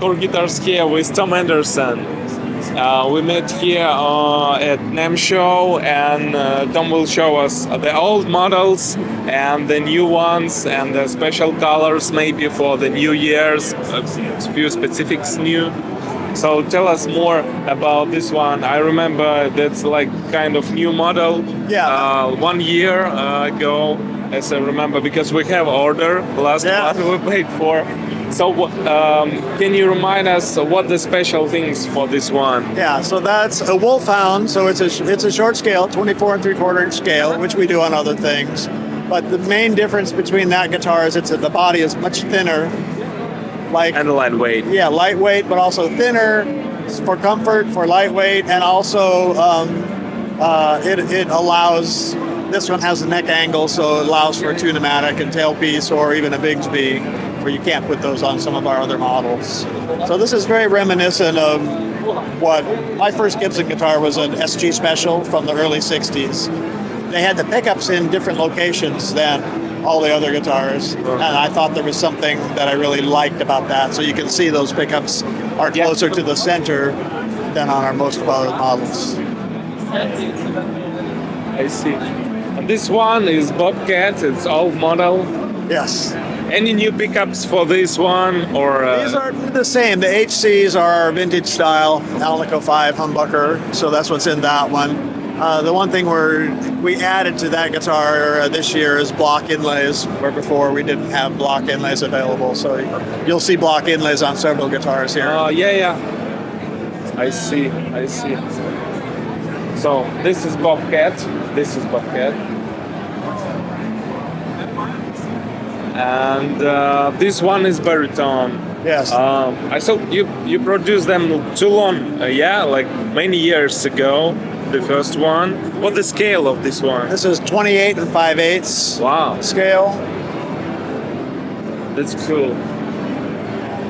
Encore Guitars here with Tom Anderson. We met here at NAMM show, and Tom will show us the old models and the new ones and the special colors maybe for the new years, a few specifics new. So tell us more about this one. I remember that's like kind of new model. Yeah. 1 year ago, as I remember, because we have order last one we paid for. So can you remind us what the special things for this one? Yeah, so that's a Wolfhound. So it's a short scale, 24 3/4 inch scale, which we do on other things. But the main difference between that guitar is the body is much thinner. And lightweight. Yeah, lightweight, but also thinner for comfort, for lightweight, and also it allows. This one has a neck angle, so it allows for a two-pneumatic and tailpiece, or even a Bigsby, where you can't put those on some of our other models. So this is very reminiscent of what my first Gibson guitar was, an SG Special from the early '60s. They had the pickups in different locations than all the other guitars, and I thought there was something that I really liked about that. So you can see those pickups are closer to the center than on our most other models. I see. And this one is Bobcat. It's old model. Yes. Any new pickups for this one, or These are the same. The HCs are vintage style Alnico 5 humbucker, so that's what's in that one. The one thing we added to that guitar this year is block inlays, where before we didn't have block inlays available. So you'll see block inlays on several guitars here. Yeah. I see. So this is Bobcat. And this one is baritone. Yes. I saw you produced them too long. Like many years ago. The first one. What's the scale of this one? This is 28 5/8. Wow. Scale. That's cool.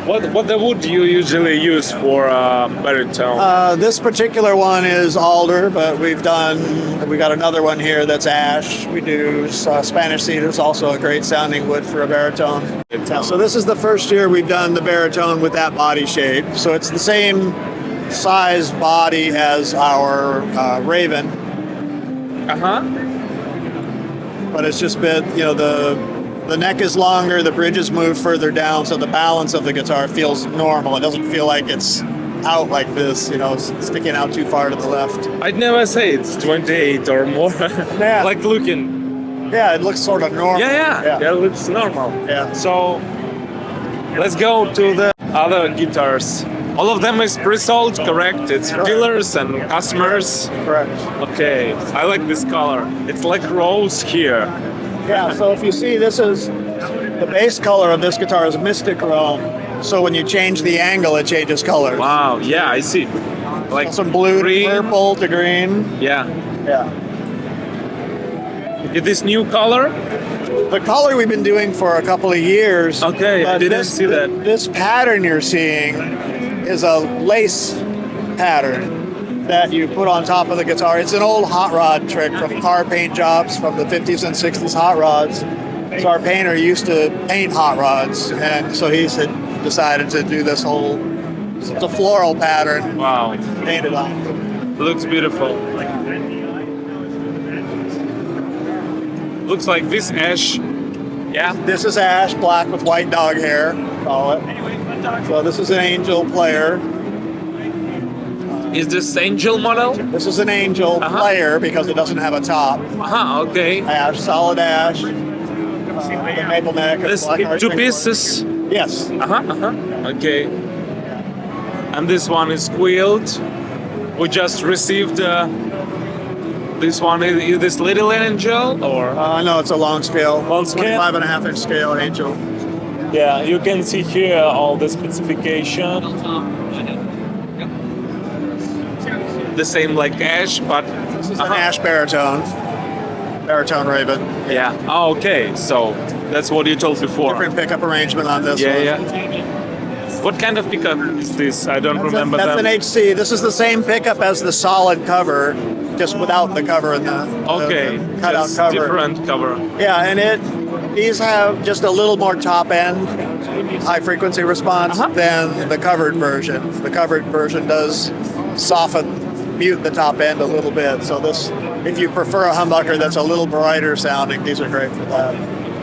What the wood do you usually use for baritone? This particular one is alder, but we got another one here that's ash. We do Spanish cedar is also a great sounding wood for a baritone. So this is the first year we've done the baritone with that body shape. So it's the same size body as our Raven. But it's just been, the neck is longer, the bridges move further down, so the balance of the guitar feels normal. It doesn't feel like it's out like this, sticking out too far to the left. I'd never say it's 28 or more. Yeah. Like looking. Yeah, it looks sort of normal. Yeah, it looks normal. Yeah. So let's go to the other guitars. All of them is pre-sold, correct? It's dealers and customers. Correct. Okay, I like this color. It's like rose here. Yeah, so if you see, this is the base color of this guitar is Mystic Chrome. So when you change the angle, it changes colors. Wow, yeah, I see. Like some blue green. to purple to green. Yeah. Yeah. Is this new color? The color we've been doing for a couple of years. Okay, I didn't see that. This pattern you're seeing is a lace pattern that you put on top of the guitar. It's an old hot rod trick from car paint jobs from the 50s and 60s hot rods. So our painter used to paint hot rods, and so he decided to do this whole, it's a floral pattern. Wow. Painted on. Looks beautiful. Looks like this ash. Yeah. This is ash, black with white dog hair, call it. So this is an Angel player. Is this Angel model? This is an Angel player because it doesn't have a top. Okay. Ash, solid ash. The maple neck. This two pieces? Yes. Okay. And this one is squealed. We just received this one. Is this Little Angel or? No, it's a long scale. Long scale? 25.5 inch scale Angel. Yeah, you can see here all the specification. The same like ash, but this is an ash baritone Raven. Yeah. Oh, okay. So that's what you told before. Different pickup arrangement on this one. Yeah. What kind of pickup is this? I don't remember that's that. That's an HC. This is the same pickup as the solid cover, just without the cover and the cutout cover. Different cover. Yeah, and these have just a little more top end. high frequency response than the covered version. The covered version does mute the top end a little bit. So this, if you prefer a humbucker that's a little brighter sounding, these are great for that.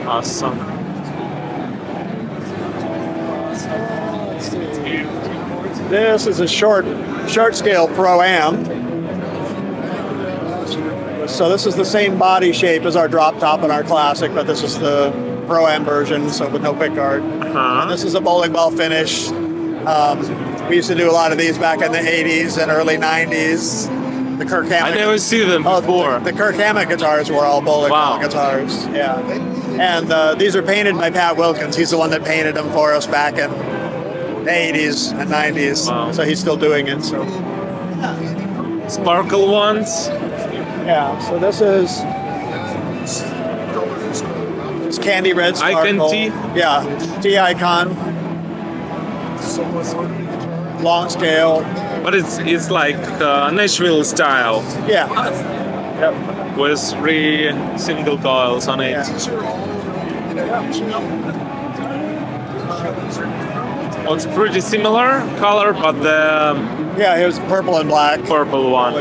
Awesome. This is a short scale Pro-Am. So this is the same body shape as our drop top and our classic, but this is the Pro-Am version, so with no pickguard. And this is a bowling ball finish. We used to do a lot of these back in the 80s and early 90s. The Kirk Hammett. I never see them before. The Kirk Hammett guitars were all bowling ball guitars. Yeah. And these are painted by Pat Wilkins. He's the one that painted them for us back in the 80s and 90s. Wow. So he's still doing it. So. Sparkle ones. Yeah. So this is it's candy red sparkle. Icon T. Yeah. T Icon. Long scale. But it's like Nashville style. Yeah. Yep. With 3 single coils on it. Yeah. Oh, it's pretty similar color, but the Yeah, it was purple and black. purple one.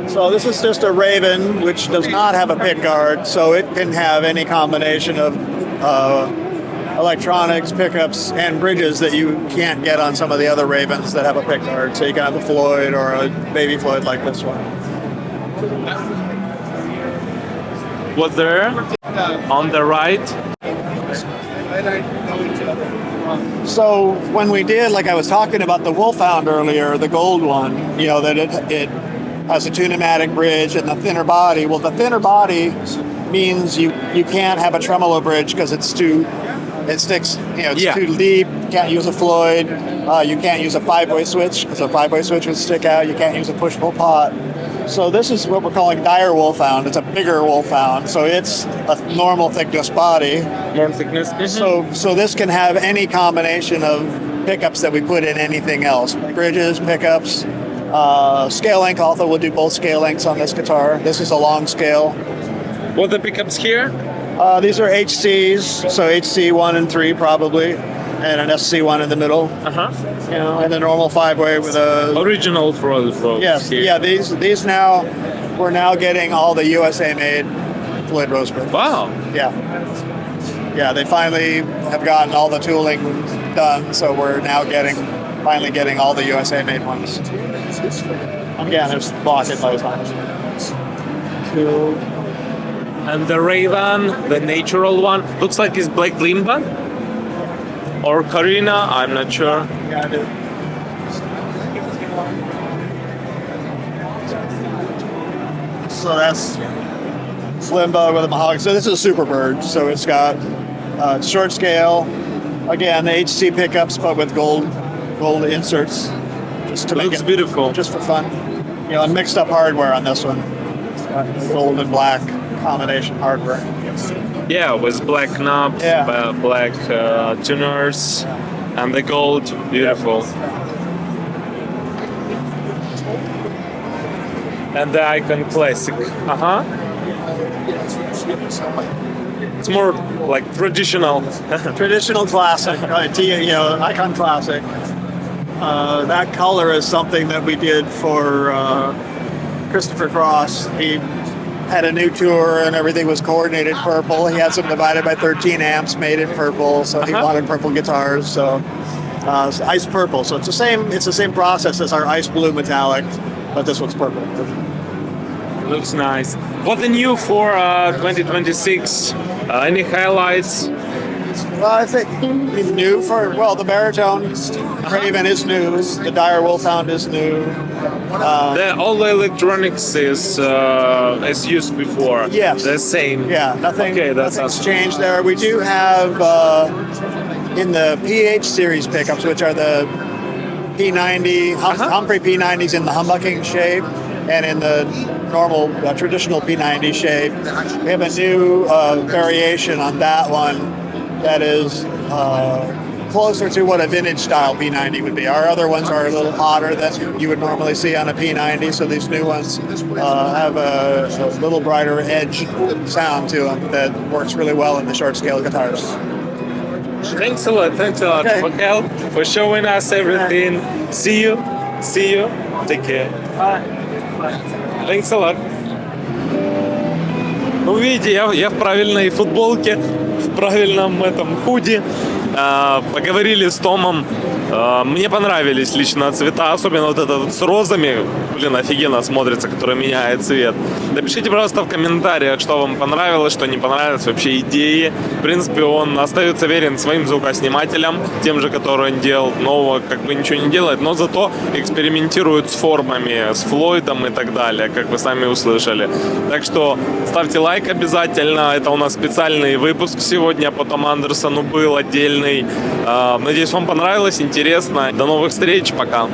So this is just a Raven, which does not have a pick guard, so it can have any combination of electronics, pickups, and bridges that you can't get on some of the other Ravens that have a pick guard. So you can have a Floyd or a baby Floyd like this one. Was there on the right? So when we did, like I was talking about the Wolfhound earlier, the gold one, you know, that it has a two-pneumatic bridge and the thinner body. Well, the thinner body means you can't have a tremolo bridge because it sticks, you know, it's too deep. You can't use a Floyd. You can't use a 5-way switch because a 5-way switch would stick out. You can't use a push-pull pot. So this is what we're calling dire Wolfhound. It's a bigger Wolfhound, so it's a normal thickness body. More thickness. So this can have any combination of pickups that we put in anything else. Bridges, pickups, scale length. Also, we'll do both scale lengths on this guitar. This is a long scale. What the pickups here? These are HCs, so HC 1 and 3 probably, and an SC1 in the middle. You know, and the normal 5-way with a Original for all the folks. yes, here. yeah. These now we're now getting all the USA made Floyd Rose bridges. Wow. Yeah, they finally have gotten all the tooling done, so we're now finally getting all the USA made ones. Again, there's block in those ones. Cool. And the Raven, the natural one, looks like it's Black Limba or Carina. I'm not sure. Yeah, I do. So that's Limbo with a mahogany. So this is a Superbird. So it's got short scale. Again, the HC pickups, but with gold inserts, just to make Looks it beautiful. just for fun. You know, and mixed up hardware on this one. Gold and black combination hardware. Yeah, with black knobs, Yeah. black tuners, and the gold. Beautiful. And the Icon Classic. It's more like traditional. Traditional classic, right? You know, Icon Classic. That color is something that we did for Christopher Cross. He had a new tour and everything was coordinated purple. He had some divided by 13 amps made in purple, so he wanted purple guitars. So it's ice purple. So it's the same process as our ice blue metallic, but this one's purple. Looks nice. What's new for 2026? Any highlights? Well, I think it's new the baritone Raven is new. The dire Wolfhound is new. All the electronics is as used before. Yes. The same. Yeah, nothing's awesome. changed there. We do have in the PH series pickups, which are the P90, Humphrey P90s in the humbucking shape, and in the normal traditional P90 shape. We have a new variation on that one that is closer to what a vintage style P90 would be. Our other ones are a little hotter than you would normally see on a P90, so these new ones have a little brighter edge sound to them that works really well in the short scale guitars. Thanks a lot Okay. for help, for showing us everything. See you. Take care. Thanks a lot. Ну, видите, я в правильной футболке, в правильном этом худи. Поговорили с Томом. Мне понравились лично цвета, особенно вот этот с розами. Блин, офигенно смотрится, который меняет цвет. Напишите, пожалуйста, в комментариях, что вам понравилось, что не понравилось, вообще идеи. В принципе, он остается верен своим звукоснимателям, тем же, который он делал. Нового как бы ничего не делает, но зато экспериментирует с формами, с флойдом и так далее, как вы сами услышали. Так что ставьте лайк обязательно. Это у нас специальный выпуск сегодня по Тому Андерсону был отдельный. Надеюсь, вам понравилось, интересно. До новых встреч, пока.